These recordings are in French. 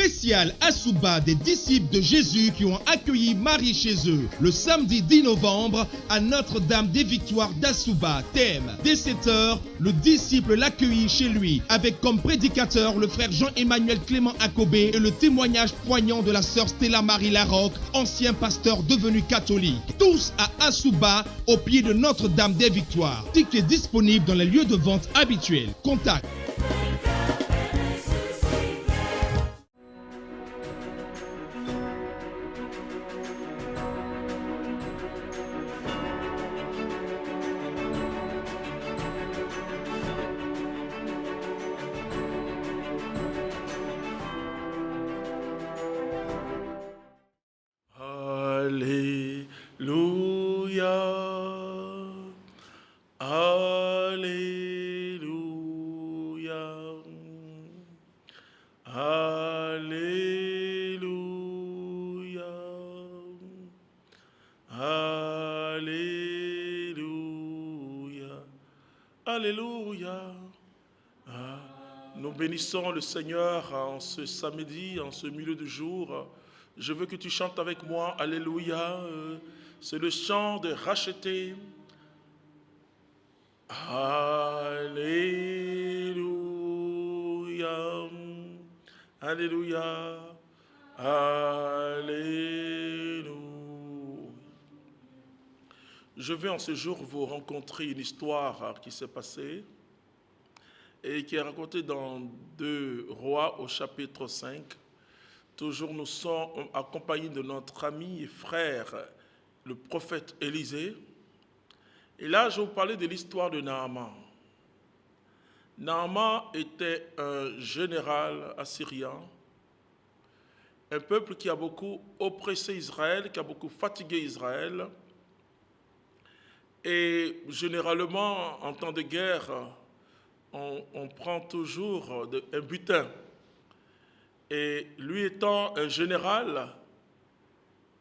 spécial Asuba des disciples de Jésus qui ont accueilli Marie chez eux le samedi 10 novembre à Notre-Dame des Victoires d'Asuba. Thème, dès 7h, le disciple l'accueillit chez lui avec comme prédicateur le frère Jean-Emmanuel Clément Akobé et le témoignage poignant de la sœur Stella Marie Larocque, ancien pasteur devenu catholique. Tous à Asuba, au pied de Notre-Dame des Victoires. Tickets disponibles dans les lieux de vente habituels. Contact. Alléluia. Nous bénissons le Seigneur en ce samedi, en ce milieu de jour. Je veux que tu chantes avec moi. Alléluia. C'est le chant de racheter. Alléluia. Alléluia. Alléluia. Je vais en ce jour vous rencontrer une histoire qui s'est passée et qui est racontée dans 2 Rois au chapitre 5. Toujours nous sommes accompagnés de notre ami et frère, le prophète Élisée. Et là, je vais vous parler de l'histoire de Naaman. Naaman était un général assyrien, un peuple qui a beaucoup oppressé Israël, qui a beaucoup fatigué Israël. Et généralement, en temps de guerre, on prend toujours un butin. Et lui étant un général,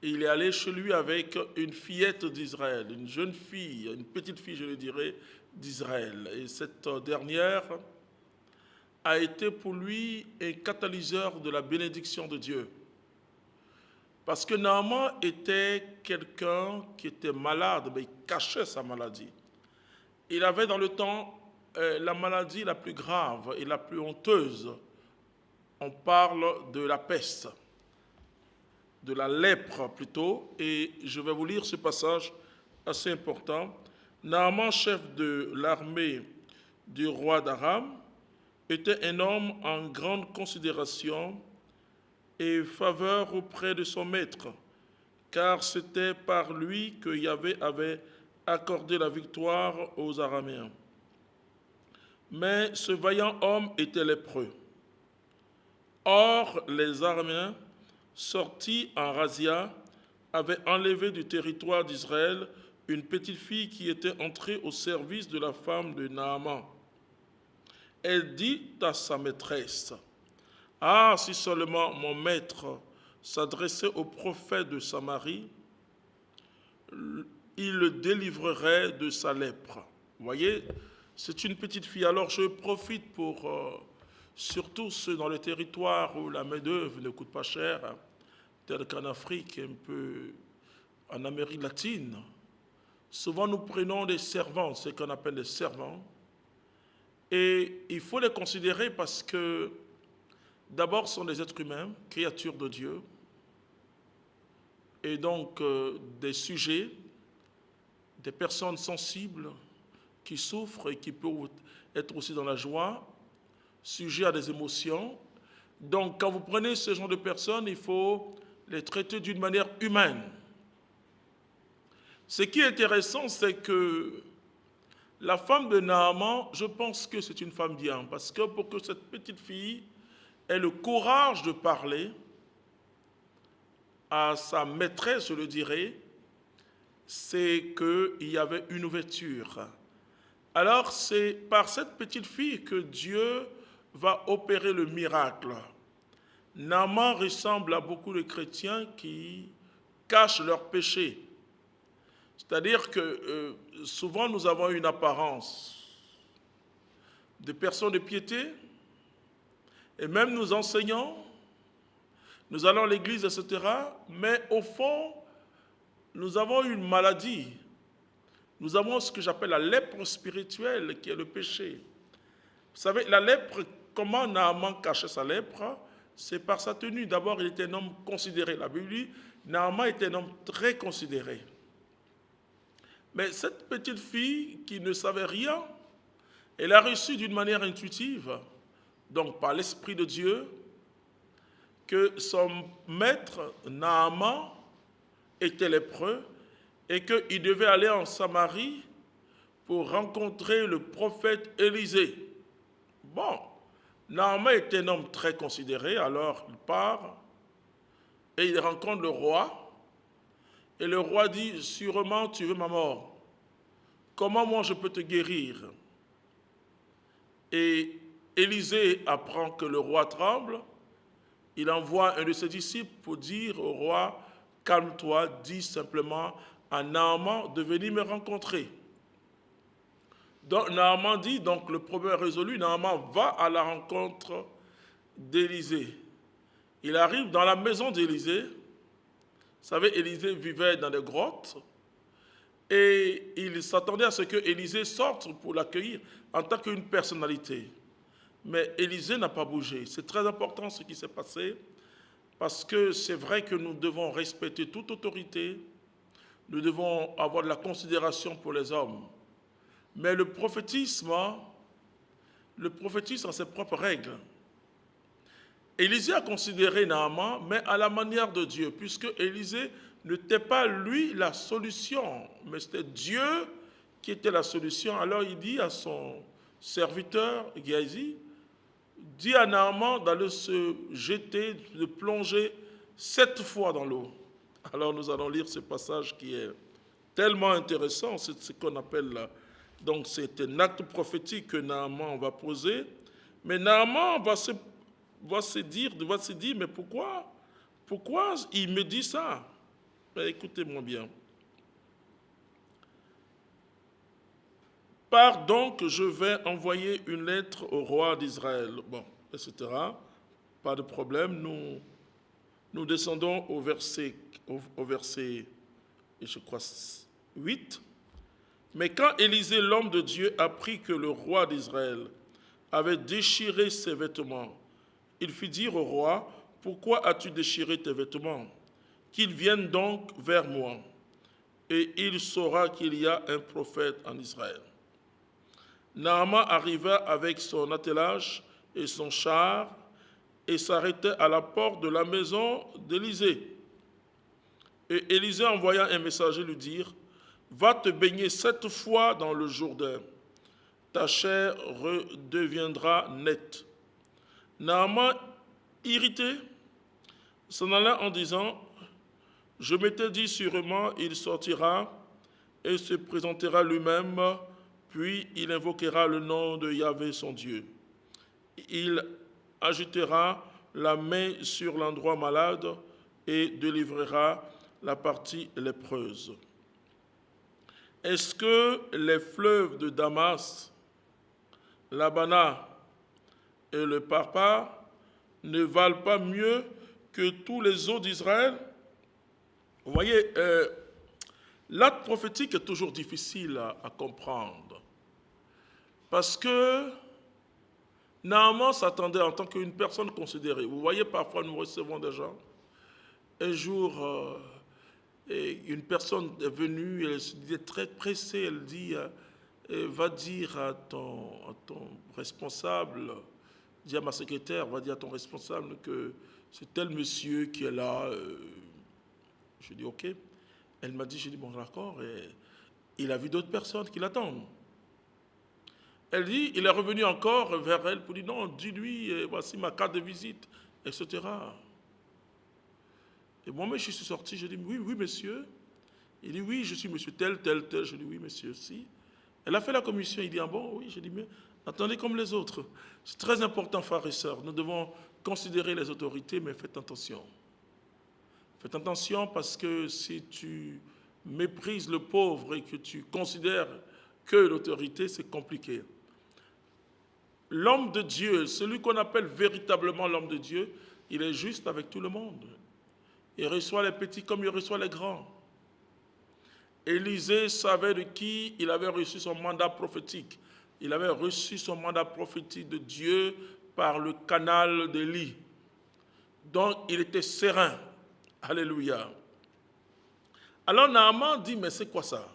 il est allé chez lui avec une fillette d'Israël, une jeune fille, une petite fille, je le dirais, d'Israël. Et cette dernière a été pour lui un catalyseur de la bénédiction de Dieu. Parce que Naaman était quelqu'un qui était malade, mais il cachait sa maladie. Il avait dans le temps la maladie la plus grave et la plus honteuse. On parle de la peste, de la lèpre plutôt, et je vais vous lire ce passage assez important. Naaman, chef de l'armée du roi d'Aram, était un homme en grande considération et faveur auprès de son maître, car c'était par lui que Yahvé avait accordé la victoire aux Araméens. Mais ce vaillant homme était lépreux. Or, les Araméens, sortis en razzia, avaient enlevé du territoire d'Israël une petite fille qui était entrée au service de la femme de Naaman. Elle dit à sa maîtresse: « Ah, si seulement mon maître s'adressait au prophète de Samarie, il le délivrerait de sa lèpre. » Vous voyez, c'est une petite fille. Alors je profite pour, surtout ceux dans les territoires où la main-d'œuvre ne coûte pas cher, tel qu'en Afrique, un peu en Amérique latine. Souvent nous prenons des servants, ce qu'on appelle des servants, et il faut les considérer parce que d'abord, ce sont des êtres humains, créatures de Dieu, et donc des sujets, des personnes sensibles qui souffrent et qui peuvent être aussi dans la joie, sujets à des émotions. Donc, quand vous prenez ce genre de personnes, il faut les traiter d'une manière humaine. Ce qui est intéressant, c'est que la femme de Naaman, je pense que c'est une femme bien, parce que pour que cette petite fille ait le courage de parler à sa maîtresse, je le dirais, c'est qu'il y avait une ouverture. Alors c'est par cette petite fille que Dieu va opérer le miracle. Naaman ressemble à beaucoup de chrétiens qui cachent leurs péchés. C'est-à-dire que souvent nous avons une apparence de personnes de piété, et même nous enseignons, nous allons à l'église, etc. Mais au fond, nous avons une maladie. Nous avons ce que j'appelle la lèpre spirituelle, qui est le péché. Vous savez, la lèpre, comment Naaman cachait sa lèpre? C'est par sa tenue. D'abord, il était un homme considéré. La Bible dit, Naaman était un homme très considéré. Mais cette petite fille qui ne savait rien, elle a reçu d'une manière intuitive, donc par l'Esprit de Dieu, que son maître, Naaman, était lépreux et qu'il devait aller en Samarie pour rencontrer le prophète Élisée. Bon, Naaman était un homme très considéré, alors il part et il rencontre le roi. Et le roi dit, sûrement tu veux ma mort. Comment moi je peux te guérir? Et Élisée apprend que le roi tremble. Il envoie un de ses disciples pour dire au roi, calme-toi, dis simplement à Naaman de venir me rencontrer. Donc Naaman dit, donc le problème est résolu, Naaman va à la rencontre d'Élisée. Il arrive dans la maison d'Élisée. Vous savez, Élisée vivait dans des grottes et il s'attendait à ce que Élisée sorte pour l'accueillir en tant qu'une personnalité. Mais Élisée n'a pas bougé. C'est très important ce qui s'est passé parce que c'est vrai que nous devons respecter toute autorité, nous devons avoir de la considération pour les hommes. Mais le prophétisme a ses propres règles. Élisée a considéré Naaman, mais à la manière de Dieu, puisque Élisée n'était pas lui la solution, mais c'était Dieu qui était la solution. Alors il dit à son serviteur Géasi, dit à Naaman d'aller se jeter, de plonger 7 fois dans l'eau. Alors nous allons lire ce passage qui est tellement intéressant, c'est ce qu'on appelle, donc c'est un acte prophétique que Naaman va poser, mais Naaman va se dire, mais pourquoi il me dit ça? Écoutez-moi bien. Pars donc, je vais envoyer une lettre au roi d'Israël. Bon, etc. Pas de problème. Nous descendons au verset, je crois, 8. Mais quand Élisée, l'homme de Dieu, apprit que le roi d'Israël avait déchiré ses vêtements, il fit dire au roi, « Pourquoi as-tu déchiré tes vêtements? Qu'il vienne donc vers moi, et il saura qu'il y a un prophète en Israël. » Naaman arriva avec son attelage et son char et s'arrêtait à la porte de la maison d'Élisée. Et Élisée envoya un messager lui dire, « Va te baigner 7 fois dans le Jourdain, ta chair redeviendra nette. » Naaman, irrité, s'en alla en disant, « Je m'étais dit sûrement, il sortira et se présentera lui-même, puis il invoquera le nom de Yahvé son Dieu. Il agitera la main sur l'endroit malade et délivrera la partie lépreuse. Est-ce que les fleuves de Damas, l'Abana et le Parpa ne valent pas mieux que tous les eaux d'Israël? » Vous voyez, l'acte prophétique est toujours difficile à comprendre. Parce que Naaman s'attendait en tant qu'une personne considérée. Vous voyez, parfois nous recevons des gens. Un jour, une personne est venue, elle se disait très pressée, elle dit, va dire à ton responsable, dis à ma secrétaire, va dire à ton responsable que c'est tel monsieur qui est là. Je dis, ok. Elle m'a dit, j'ai dit, bon d'accord, et il a vu d'autres personnes qui l'attendent. Elle dit, il est revenu encore vers elle pour dire, non, dis-lui, voici ma carte de visite, etc. Et moi-même, je suis sorti, je dis, oui, monsieur. Il dit, oui, je suis monsieur tel. Je dis, oui, monsieur aussi. Elle a fait la commission, il dit, ah bon, oui. Je dis, mais attendez comme les autres. C'est très important, frères et sœurs. Nous devons considérer les autorités, mais faites attention. Faites attention parce que si tu méprises le pauvre et que tu considères que l'autorité, c'est compliqué. L'homme de Dieu, celui qu'on appelle véritablement l'homme de Dieu, il est juste avec tout le monde. Il reçoit les petits comme il reçoit les grands. Élisée savait de qui il avait reçu son mandat prophétique. Il avait reçu son mandat prophétique de Dieu par le canal d'Élie. Donc, il était serein. Alléluia. Alors, Naaman dit, mais c'est quoi ça?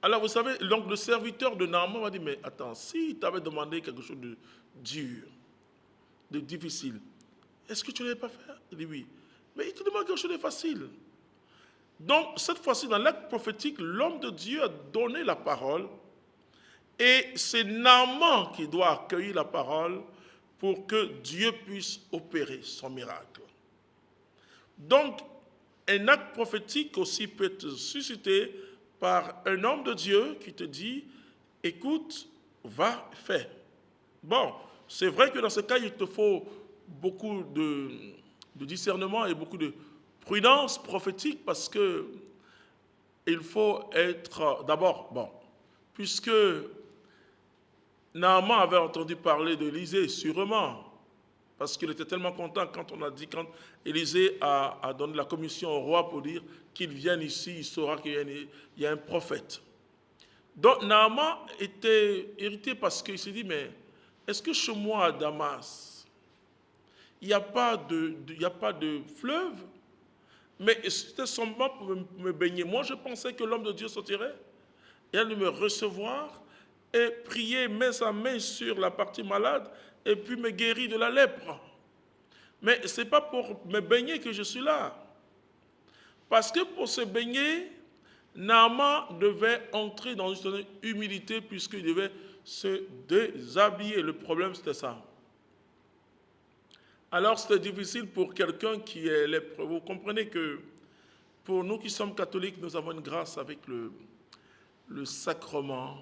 Alors, vous savez, donc le serviteur de Naaman m'a dit, mais attends, si t'avais demandé quelque chose de dur, de difficile, est-ce que tu ne l'avais pas fait? Il dit oui. Mais il te demande quelque chose de facile. Donc, cette fois-ci, dans l'acte prophétique, l'homme de Dieu a donné la parole et c'est Naaman qui doit accueillir la parole pour que Dieu puisse opérer son miracle. Donc, un acte prophétique aussi peut être suscité par un homme de Dieu qui te dit, écoute, va, fais. Bon, c'est vrai que dans ce cas, il te faut beaucoup de discernement et beaucoup de prudence prophétique parce que il faut être d'abord, bon, puisque Naaman avait entendu parler d'Élisée, sûrement, parce qu'il était tellement content quand on a dit, quand Élisée a donné la commission au roi pour dire qu'il vienne ici, il saura qu'il y a un prophète. Donc Naaman était irrité parce qu'il s'est dit, mais est-ce que chez moi à Damas, il n'y a pas de fleuve? Mais c'était seulement pour me baigner. Moi, je pensais que l'homme de Dieu sortirait et allait me recevoir et prier, mettre sa main sur la partie malade et puis me guérir de la lèpre. Mais ce n'est pas pour me baigner que je suis là. Parce que pour se baigner, Naaman devait entrer dans une certaine humilité puisqu'il devait se déshabiller. Le problème, c'était ça. Alors, c'était difficile pour quelqu'un qui est lépreux. Vous comprenez que pour nous qui sommes catholiques, nous avons une grâce avec le sacrement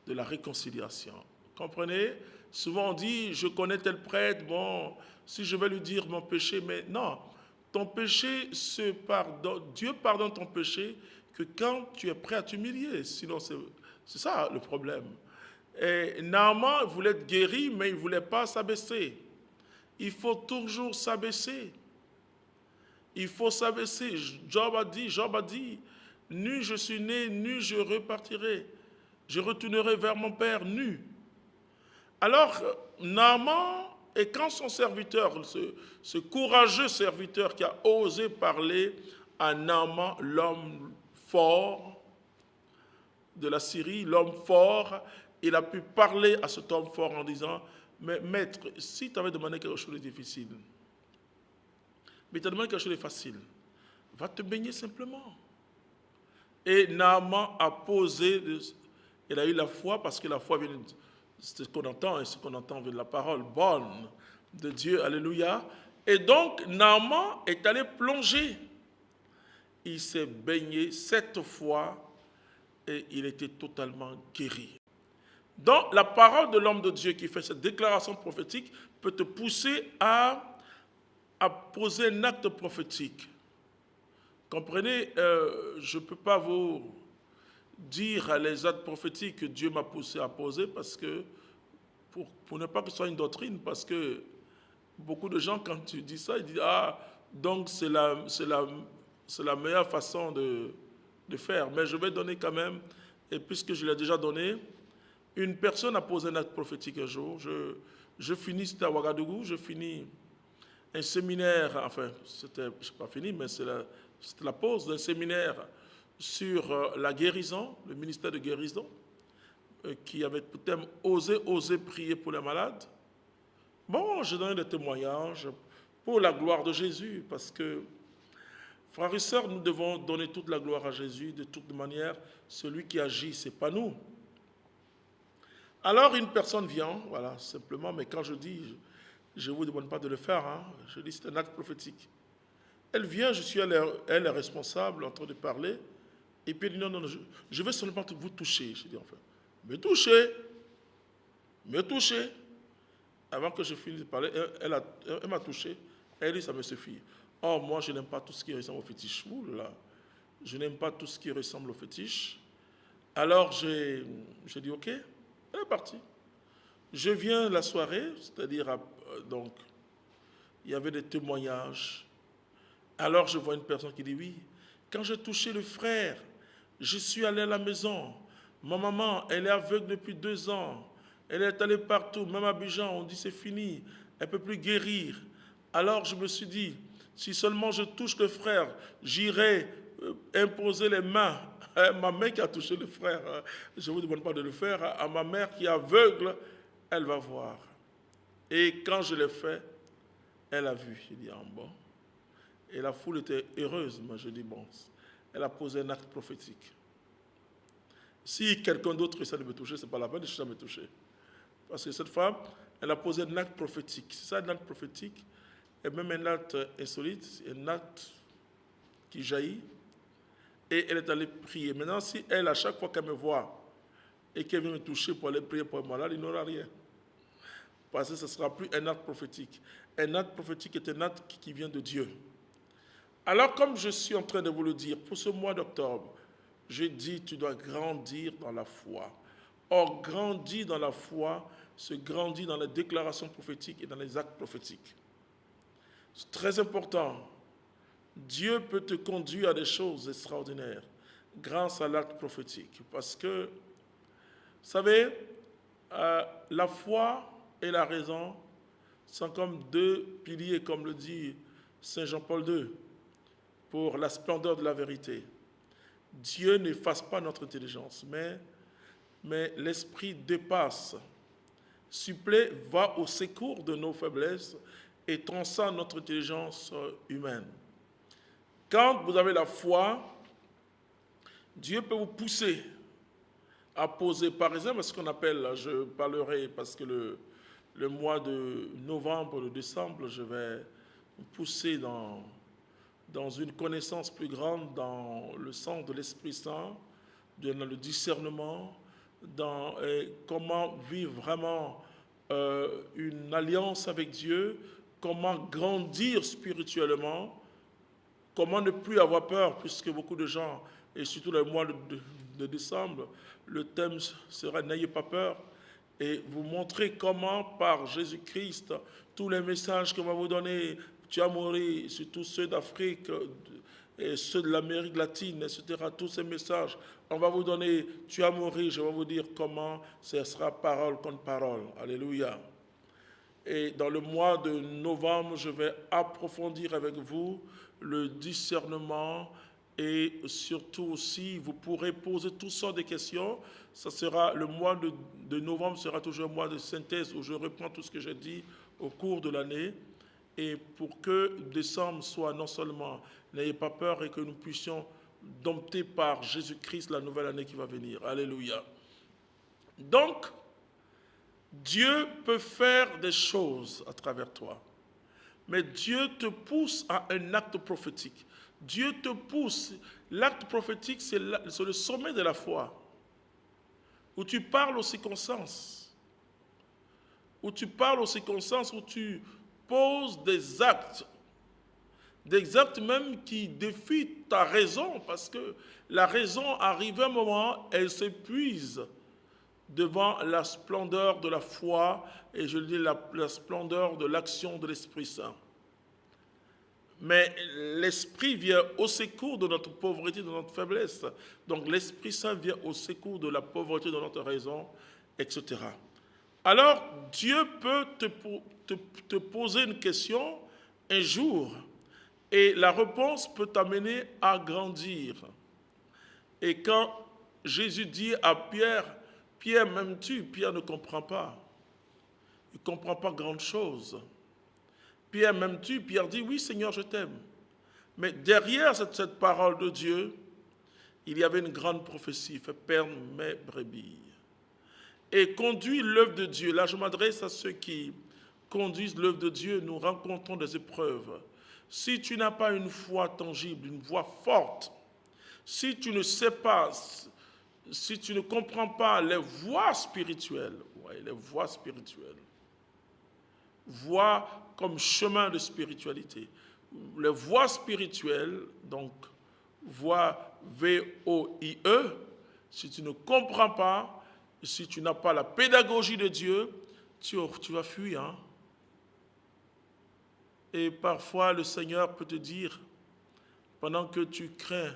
de la réconciliation. Comprenez? Souvent on dit, je connais tel prêtre, bon, si je vais lui dire mon péché, mais non, ton péché se pardonne, Dieu pardonne ton péché que quand tu es prêt à t'humilier. Sinon, c'est ça le problème. Et Naaman voulait être guéri, mais il ne voulait pas s'abaisser. Il faut toujours s'abaisser. Il faut s'abaisser. Job a dit, nu je suis né, nu je repartirai. Je retournerai vers mon père nu. Alors, Naaman, et quand son serviteur, ce courageux serviteur qui a osé parler à Naaman, l'homme fort de la Syrie, l'homme fort, il a pu parler à cet homme fort en disant, mais maître, si tu avais demandé quelque chose de difficile, mais tu as demandé quelque chose de facile, va te baigner simplement. Et Naaman a posé, il a eu la foi, parce que la foi vient de ce qu'on entend, et ce qu'on entend vient de la parole bonne de Dieu, alléluia. Et donc, Naaman est allé plonger. Il s'est baigné 7 fois et il était totalement guéri. Donc, la parole de l'homme de Dieu qui fait cette déclaration prophétique peut te pousser à poser un acte prophétique. Comprenez, je ne peux pas vous dire les actes prophétiques que Dieu m'a poussé à poser parce que, pour ne pas que ce soit une doctrine, parce que beaucoup de gens, quand tu dis ça, ils disent, ah, donc c'est la meilleure façon de faire. Mais je vais donner quand même, et puisque je l'ai déjà donné, une personne a posé un acte prophétique un jour. Je finis, c'était à Ouagadougou, je finis un séminaire, enfin, je n'ai pas fini, mais c'était la pause d'un séminaire sur la guérison, le ministère de guérison, qui avait pour thème « Oser prier pour les malades ». Bon, j'ai donné des témoignages pour la gloire de Jésus, parce que, frères et sœurs, nous devons donner toute la gloire à Jésus, de toute manière, celui qui agit, ce n'est pas nous. Alors une personne vient, voilà, simplement, mais quand je dis, je ne vous demande pas de le faire, hein, je dis c'est un acte prophétique. Elle vient, je suis elle est responsable, en train de parler, et puis elle dit non, je vais seulement vous toucher. Je dis enfin, me toucher. Avant que je finisse de parler, elle m'a touché, elle dit ça me suffit. Oh, moi je n'aime pas tout ce qui ressemble au fétiche. Ouh là, je n'aime pas tout ce qui ressemble au fétiche. Alors j'ai dit ok. Elle est partie. Je viens la soirée, c'est-à-dire donc il y avait des témoignages. Alors je vois une personne qui dit, oui, quand j'ai touché le frère, je suis allé à la maison. Ma maman, elle est aveugle depuis 2 ans. Elle est allée partout, même à Abidjan, on dit c'est fini. Elle ne peut plus guérir. Alors je me suis dit, si seulement je touche le frère, j'irai imposer les mains à ma mère qui a touché le frère. Je ne vous demande pas de le faire. À ma mère qui est aveugle, elle va voir. Et quand je l'ai fait, elle a vu. Je dis, ah bon. Et la foule était heureuse. Moi, je dis, bon, elle a posé un acte prophétique. Si quelqu'un d'autre essaie de me toucher, ce n'est pas la peine de chercher à me toucher. Parce que cette femme, elle a posé un acte prophétique. C'est ça, un acte prophétique. Et même un acte insolite, un acte qui jaillit. Et elle est allée prier. Maintenant, si elle, à chaque fois qu'elle me voit et qu'elle vient me toucher pour aller prier pour un malade, il n'aura rien. Parce que ce ne sera plus un acte prophétique. Un acte prophétique est un acte qui vient de Dieu. Alors, comme je suis en train de vous le dire, pour ce mois d'octobre, je dis, tu dois grandir dans la foi. Or, grandir dans la foi se grandit dans les déclarations prophétiques et dans les actes prophétiques. C'est très important. Dieu peut te conduire à des choses extraordinaires grâce à l'acte prophétique. Parce que, vous savez, la foi et la raison sont comme 2 piliers, comme le dit Saint Jean-Paul II, pour la splendeur de la vérité. Dieu n'efface pas notre intelligence, mais l'Esprit dépasse, supplée, va au secours de nos faiblesses et transcende notre intelligence humaine. Quand vous avez la foi, Dieu peut vous pousser à poser, par exemple, ce qu'on appelle, je parlerai parce que le mois de novembre, de décembre, je vais vous pousser dans une connaissance plus grande dans le sens de l'Esprit Saint, dans le discernement, dans comment vivre vraiment une alliance avec Dieu, comment grandir spirituellement, comment ne plus avoir peur, puisque beaucoup de gens, et surtout le mois de décembre, le thème sera « N'ayez pas peur ». Et vous montrer comment, par Jésus-Christ, tous les messages qu'on va vous donner, tu as mouru, surtout ceux d'Afrique, et ceux de l'Amérique latine, etc., tous ces messages, on va vous donner, tu as mouru, je vais vous dire comment ce sera parole contre parole. Alléluia. Et dans le mois de novembre, je vais approfondir avec vous le discernement et surtout aussi, vous pourrez poser toutes sortes de questions. Ça sera, le mois de novembre sera toujours un mois de synthèse où je reprends tout ce que j'ai dit au cours de l'année. Et pour que décembre soit non seulement, n'ayez pas peur et que nous puissions dompter par Jésus-Christ la nouvelle année qui va venir. Alléluia. Donc, Dieu peut faire des choses à travers toi. Mais Dieu te pousse à un acte prophétique. Dieu te pousse. L'acte prophétique, c'est le sommet de la foi. Où tu parles aux circonstances. Où tu parles aux circonstances, où tu poses des actes même qui défient ta raison, parce que la raison arrive à un moment, elle s'épuise devant la splendeur de la foi, et je dis la splendeur de l'action de l'Esprit Saint. Mais l'Esprit vient au secours de notre pauvreté, de notre faiblesse. Donc l'Esprit Saint vient au secours de la pauvreté de notre raison, etc. Alors Dieu peut te poser une question un jour, et la réponse peut t'amener à grandir. Et quand Jésus dit à Pierre, Pierre, m'aimes-tu? Pierre ne comprend pas. Il ne comprend pas grande chose. Pierre, m'aimes-tu? Pierre dit, oui Seigneur, je t'aime. Mais derrière cette parole de Dieu, il y avait une grande prophétie, fais perdre mes brebis. Et conduis l'œuvre de Dieu. Là, je m'adresse à ceux qui conduisent l'œuvre de Dieu. Nous rencontrons des épreuves. Si tu n'as pas une foi tangible, une voix forte, si tu ne sais pas, si tu ne comprends pas les voies spirituelles, les voies spirituelles, voies comme chemin de spiritualité, les voies spirituelles, donc voie V-O-I-E, si tu ne comprends pas, si tu n'as pas la pédagogie de Dieu, tu vas fuir. Hein? Et parfois, le Seigneur peut te dire, pendant que tu crains,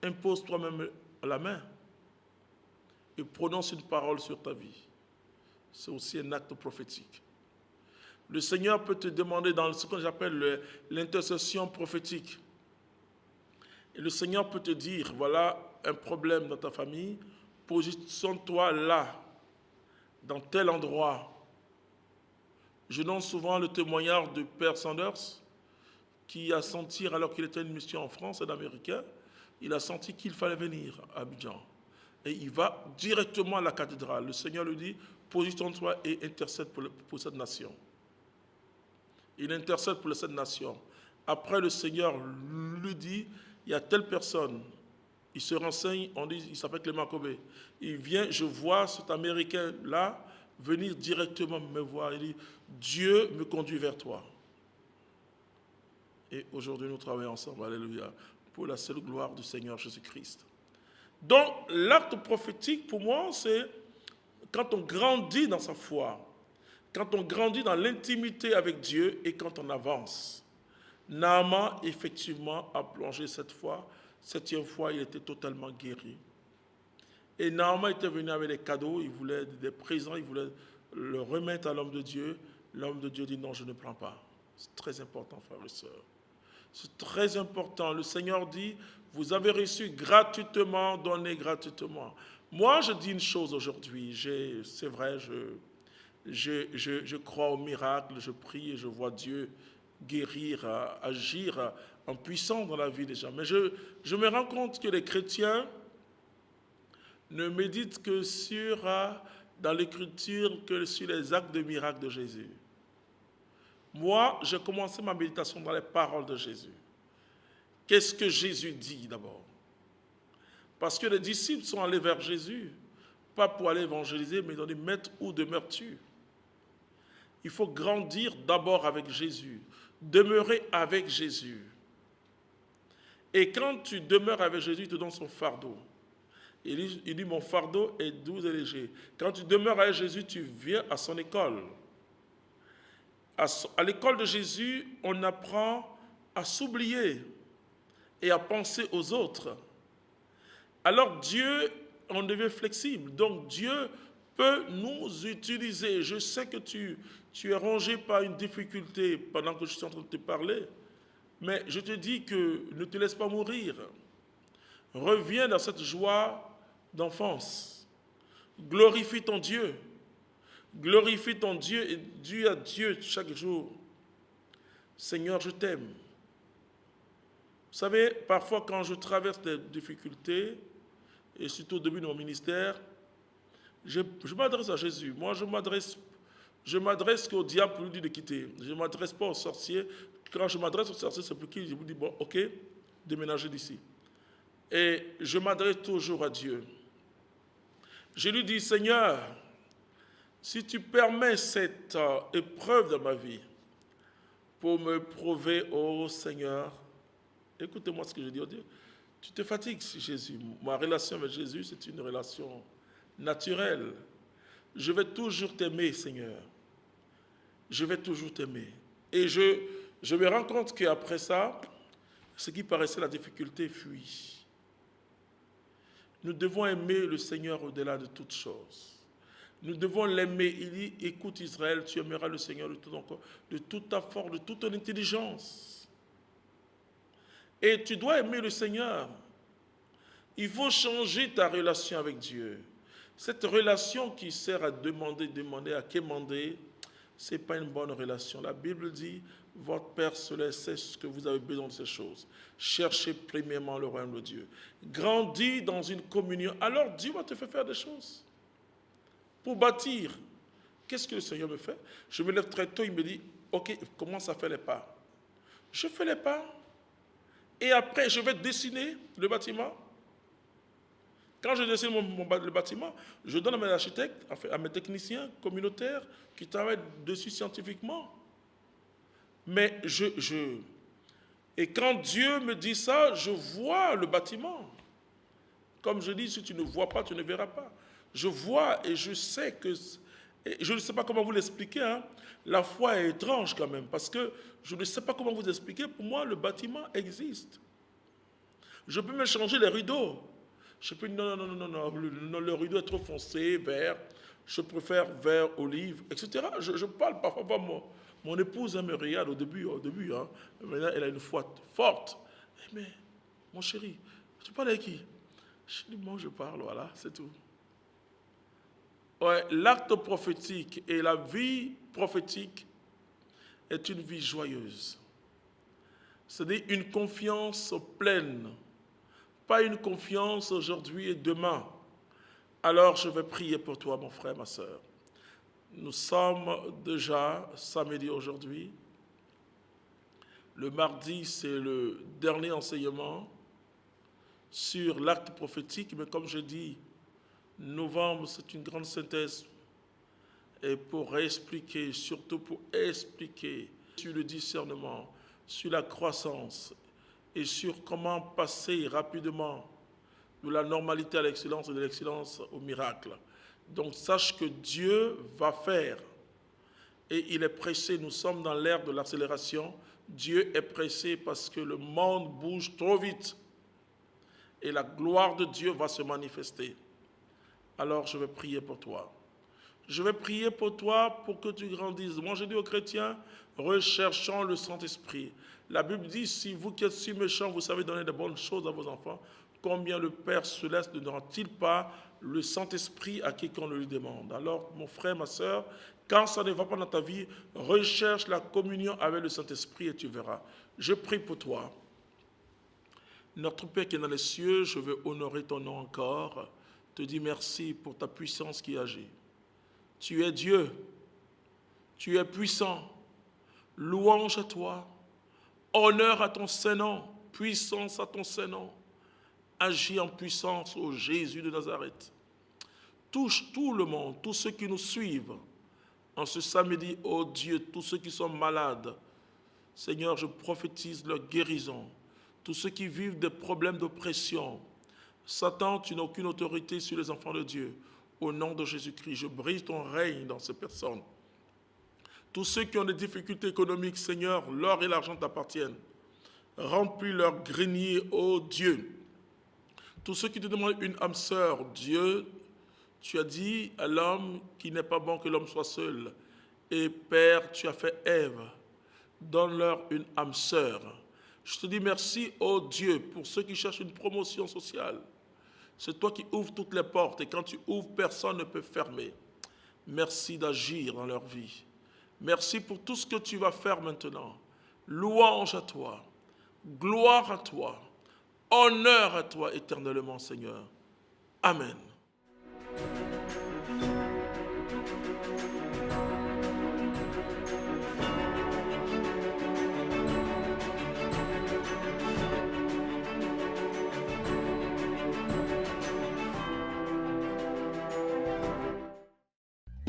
impose toi-même la main et prononce une parole sur ta vie. C'est aussi un acte prophétique. Le Seigneur peut te demander dans ce que j'appelle l'intercession prophétique. Et le Seigneur peut te dire, voilà un problème dans ta famille, positionne-toi là, dans tel endroit. Je donne souvent le témoignage de Père Sanders, qui a senti, alors qu'il était en mission en France, un Américain, il a senti qu'il fallait venir à Abidjan. Et il va directement à la cathédrale. Le Seigneur lui dit, positionne-toi et intercède pour cette nation. Il intercède pour cette nation. Après, le Seigneur lui dit, il y a telle personne. Il se renseigne, on dit, il s'appelle Clément Kobé. Il vient, je vois cet Américain-là venir directement me voir. Il dit, Dieu me conduit vers toi. Et aujourd'hui, nous travaillons ensemble, alléluia, pour la seule gloire du Seigneur Jésus-Christ. Donc, l'acte prophétique, pour moi, c'est quand on grandit dans sa foi, quand on grandit dans l'intimité avec Dieu et quand on avance. Naaman, effectivement, a plongé cette fois. Septième fois, il était totalement guéri. Et Naaman était venu avec des cadeaux, il voulait des présents, il voulait le remettre à l'homme de Dieu. L'homme de Dieu dit non, je ne prends pas. C'est très important, frères et sœurs. C'est très important. Le Seigneur dit, vous avez reçu gratuitement, donnez gratuitement. Moi, je dis une chose aujourd'hui. C'est vrai, je crois au miracle, je prie et je vois Dieu guérir, agir en puissance dans la vie des gens. Mais je me rends compte que les chrétiens ne méditent que dans l'Écriture, que sur les actes de miracle de Jésus. Moi, j'ai commencé ma méditation dans les paroles de Jésus. Qu'est-ce que Jésus dit d'abord? Parce que les disciples sont allés vers Jésus, pas pour aller évangéliser, mais ils ont dit, Maître, où demeures-tu? Il faut grandir d'abord avec Jésus, demeurer avec Jésus. Et quand tu demeures avec Jésus, il te donne son fardeau. Il dit, mon fardeau est doux et léger. Quand tu demeures avec Jésus, tu viens à son école. À l'école de Jésus, on apprend à s'oublier et à penser aux autres. Alors Dieu, on devient flexible. Donc Dieu peut nous utiliser. Je sais que tu es rongé par une difficulté pendant que je suis en train de te parler, mais je te dis que ne te laisse pas mourir. Reviens dans cette joie d'enfance. Glorifie ton Dieu. Glorifie ton Dieu et dis à Dieu chaque jour, Seigneur, je t'aime. Vous savez, parfois quand je traverse des difficultés, et surtout au début de mon ministère, je m'adresse à Jésus. Moi, je m'adresse qu'au diable pour lui dire de quitter. Je ne m'adresse pas aux sorciers. Quand je m'adresse aux sorciers, c'est pour qui je vous dis, bon, ok, déménagez d'ici. Et je m'adresse toujours à Dieu. Je lui dis, Seigneur, si tu permets cette épreuve dans ma vie pour me prouver, oh Seigneur, écoutez-moi ce que je dis, oh Dieu, tu te fatigues, Jésus. Ma relation avec Jésus, c'est une relation naturelle. Je vais toujours t'aimer, Seigneur. Je vais toujours t'aimer. Et je me rends compte qu'après ça, ce qui paraissait la difficulté fuit. Nous devons aimer le Seigneur au-delà de toutes choses. Nous devons l'aimer. Il dit, écoute Israël, tu aimeras le Seigneur de tout ton corps, de toute ta force, de toute ton intelligence. Et tu dois aimer le Seigneur. Il faut changer ta relation avec Dieu. Cette relation qui sert à demander, à quémander, ce n'est pas une bonne relation. La Bible dit, votre Père céleste sait ce que vous avez besoin de ces choses. Cherchez premièrement le royaume de Dieu. Grandis dans une communion. Alors Dieu va te faire des choses. Pour bâtir. Qu'est-ce que le Seigneur me fait? Je me lève très tôt, il me dit, ok, commence à faire les pas. Je fais les pas. Et après, je vais dessiner le bâtiment. Quand je dessine le bâtiment, je donne à mes architectes, à mes techniciens communautaires qui travaillent dessus scientifiquement. Mais et quand Dieu me dit ça, je vois le bâtiment. Comme je dis, si tu ne vois pas, tu ne verras pas. Je vois et je sais que Et je ne sais pas comment vous l'expliquer, hein. La foi est étrange quand même, parce que je ne sais pas comment vous expliquer. Pour moi, le bâtiment existe. Je peux même changer les rideaux. Je peux dire non, le rideau est trop foncé, vert. Je préfère vert, olive, etc. Je parle parfois, mon épouse me regarde au début, hein. Maintenant elle a une foi forte. Mais mon chéri, tu parles avec qui? Je dis, moi je parle, voilà, c'est tout. Ouais, l'acte prophétique et la vie prophétique est une vie joyeuse. C'est-à-dire une confiance pleine, pas une confiance aujourd'hui et demain. Alors je vais prier pour toi, mon frère, ma soeur. Nous sommes déjà samedi aujourd'hui. Le mardi, c'est le dernier enseignement sur l'acte prophétique, mais comme je dis, novembre, c'est une grande synthèse. Et pour expliquer, surtout pour expliquer sur le discernement, sur la croissance et sur comment passer rapidement de la normalité à l'excellence et de l'excellence au miracle. Donc sache que Dieu va faire et il est pressé. Nous sommes dans l'ère de l'accélération. Dieu est pressé parce que le monde bouge trop vite et la gloire de Dieu va se manifester. Alors je vais prier pour toi. Je vais prier pour toi pour que tu grandisses. Moi je dis aux chrétiens, recherchons le Saint-Esprit. La Bible dit, si vous qui êtes si méchants, vous savez donner de bonnes choses à vos enfants, combien le Père céleste ne donnera-t-il pas le Saint-Esprit à quiconque le lui demande? Alors, mon frère, ma soeur, quand ça ne va pas dans ta vie, recherche la communion avec le Saint-Esprit et tu verras. Je prie pour toi. Notre Père qui est dans les cieux, je veux honorer ton nom encore, te dire merci pour ta puissance qui agit. Tu es Dieu, tu es puissant, louange à toi, honneur à ton Saint-Nom, puissance à ton Saint-Nom. Agis en puissance au Jésus de Nazareth. Touche tout le monde, tous ceux qui nous suivent en ce samedi, oh Dieu, tous ceux qui sont malades. Seigneur, je prophétise leur guérison. Tous ceux qui vivent des problèmes d'oppression. Satan, tu n'as aucune autorité sur les enfants de Dieu. Au nom de Jésus-Christ, je brise ton règne dans ces personnes. Tous ceux qui ont des difficultés économiques, Seigneur, l'or et l'argent t'appartiennent. Remplis leur grenier, ô Dieu. Tous ceux qui te demandent une âme sœur, Dieu, tu as dit à l'homme qu'il n'est pas bon que l'homme soit seul. Et Père, tu as fait Ève. Donne-leur une âme sœur. Je te dis merci, ô Dieu, pour ceux qui cherchent une promotion sociale. C'est toi qui ouvres toutes les portes et quand tu ouvres, personne ne peut fermer. Merci d'agir dans leur vie. Merci pour tout ce que tu vas faire maintenant. Louange à toi, gloire à toi, honneur à toi éternellement, Seigneur. Amen.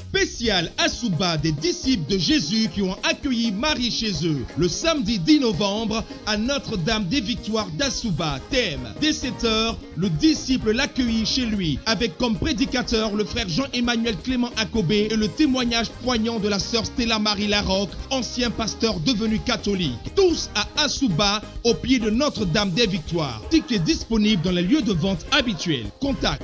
Spécial Asuba des disciples de Jésus qui ont accueilli Marie chez eux le samedi 10 novembre à Notre-Dame des Victoires d'Asuba. Thème, dès 7h, le disciple l'accueillit chez lui avec comme prédicateur le frère Jean-Emmanuel Clément Akobé et le témoignage poignant de la sœur Stella Marie Larocque, ancien pasteur devenu catholique. Tous à Asuba, au pied de Notre-Dame des Victoires. Tickets disponibles dans les lieux de vente habituels. Contact